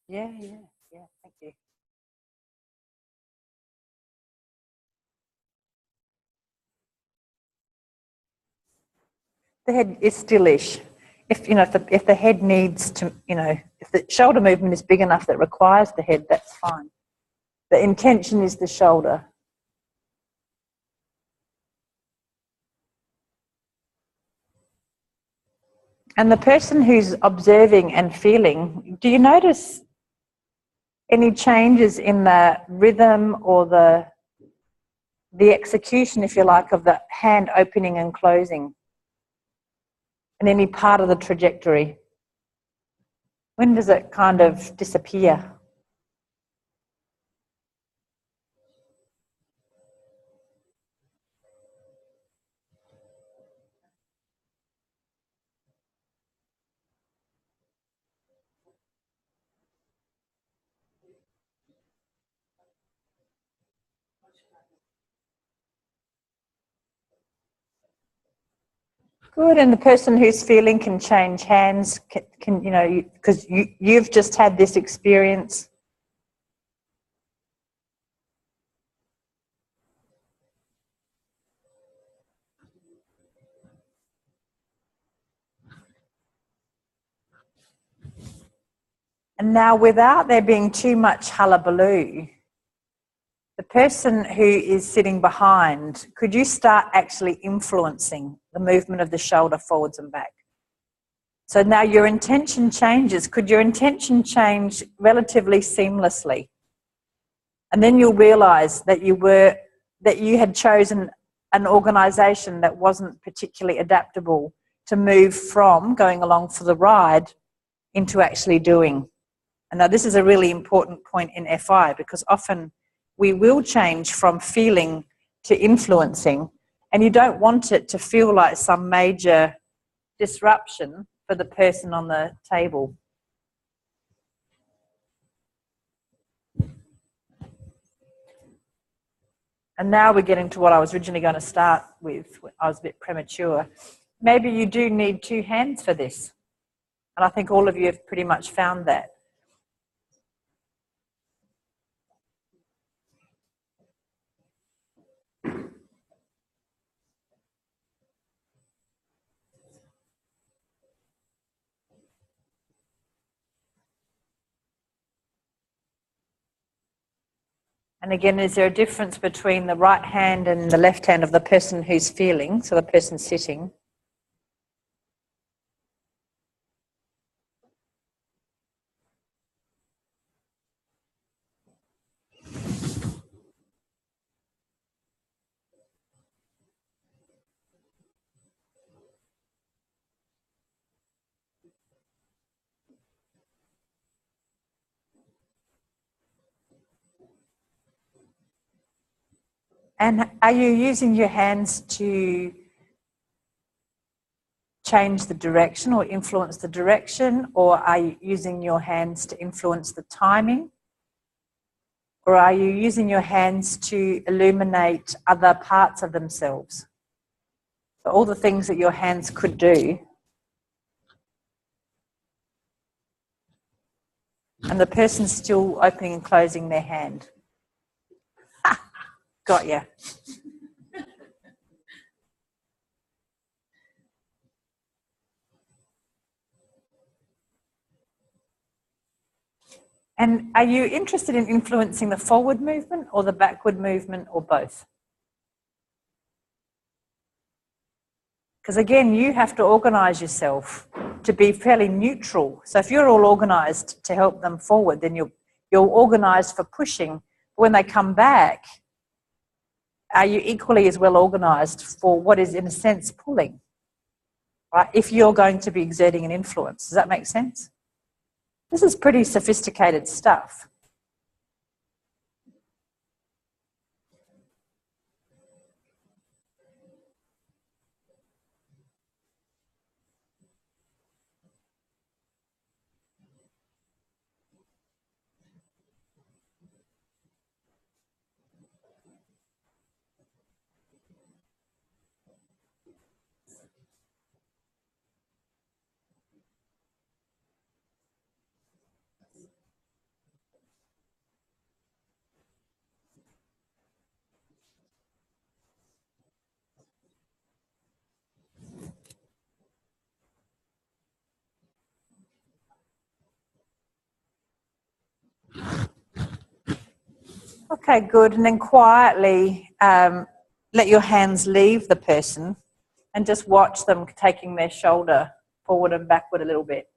Yeah, thank you. The head is stillish. If if the head needs to, if the shoulder movement is big enough that requires the head, that's fine. The intention is the shoulder. And the person who's observing and feeling, do you notice any changes in the rhythm or the execution, if you like, of the hand opening and closing in any part of the trajectory? When does it kind of disappear? Good, and the person who's feeling can change hands, can because you've just had this experience. And now, without there being too much hullabaloo, the person who is sitting behind, could you start actually influencing the movement of the shoulder forwards and back? So now your intention changes. Could your intention change relatively seamlessly? And then you'll realise that you had chosen an organisation that wasn't particularly adaptable to move from going along for the ride into actually doing. And now this is a really important point in FI, because often we will change from feeling to influencing, and you don't want it to feel like some major disruption for the person on the table. And now we're getting to what I was originally going to start with. I was a bit premature. Maybe you do need two hands for this. And I think all of you have pretty much found that. And again, is there a difference between the right hand and the left hand of the person who's feeling, so the person sitting? And are you using your hands to change the direction or influence the direction, or are you using your hands to influence the timing? Or are you using your hands to illuminate other parts of themselves? So all the things that your hands could do. And the person's still opening and closing their hand. Got ya. And are you interested in influencing the forward movement or the backward movement, or both? Because again, you have to organise yourself to be fairly neutral. So if you're all organised to help them forward, then you're organised for pushing. When they come back, are you equally as well organised for what is, in a sense, pulling? Right? If you're going to be exerting an influence. Does that make sense? This is pretty sophisticated stuff. Okay, good. And then quietly let your hands leave the person and just watch them taking their shoulder forward and backward a little bit.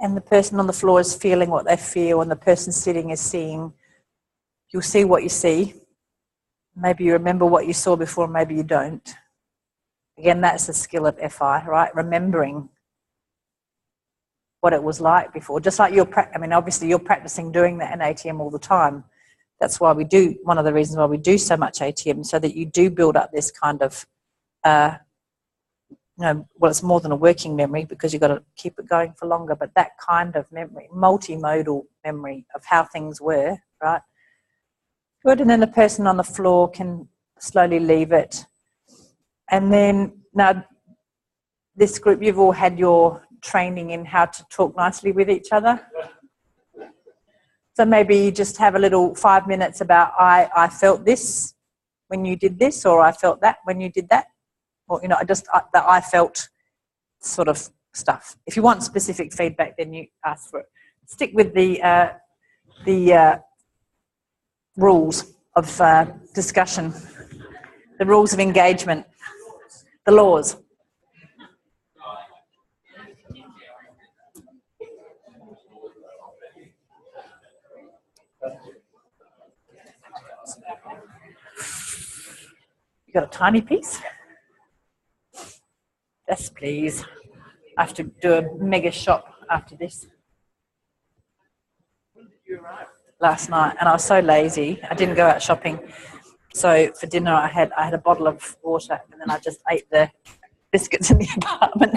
And the person on the floor is feeling what they feel, and the person sitting is seeing. You'll see what you see. Maybe you remember what you saw before, maybe you don't. Again, that's the skill of FI, right? Remembering what it was like before. Just like obviously you're practicing doing that in ATM all the time. That's why we do, one of the reasons why we do so much ATM, so that you do build up this kind of, well, it's more than a working memory because you've got to keep it going for longer, but that kind of memory, multimodal memory of how things were, right? Good, and then the person on the floor can slowly leave it. And then, now, this group, you've all had your training in how to talk nicely with each other. So maybe you just have a little 5 minutes about, I felt this when you did this, or I felt that when you did that. Or, that I felt sort of stuff. If you want specific feedback, then you ask for it. Stick with the rules of discussion, the rules of engagement, the laws. You got a tiny piece? Yes, please. I have to do a mega shop after this. Last night, and I was so lazy. I didn't go out shopping. So for dinner, I had a bottle of water, and then I just ate the biscuits in the apartment.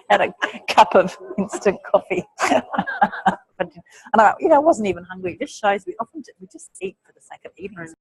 Had a cup of instant coffee. And I wasn't even hungry. It just shows we often just eat for the sake of eating.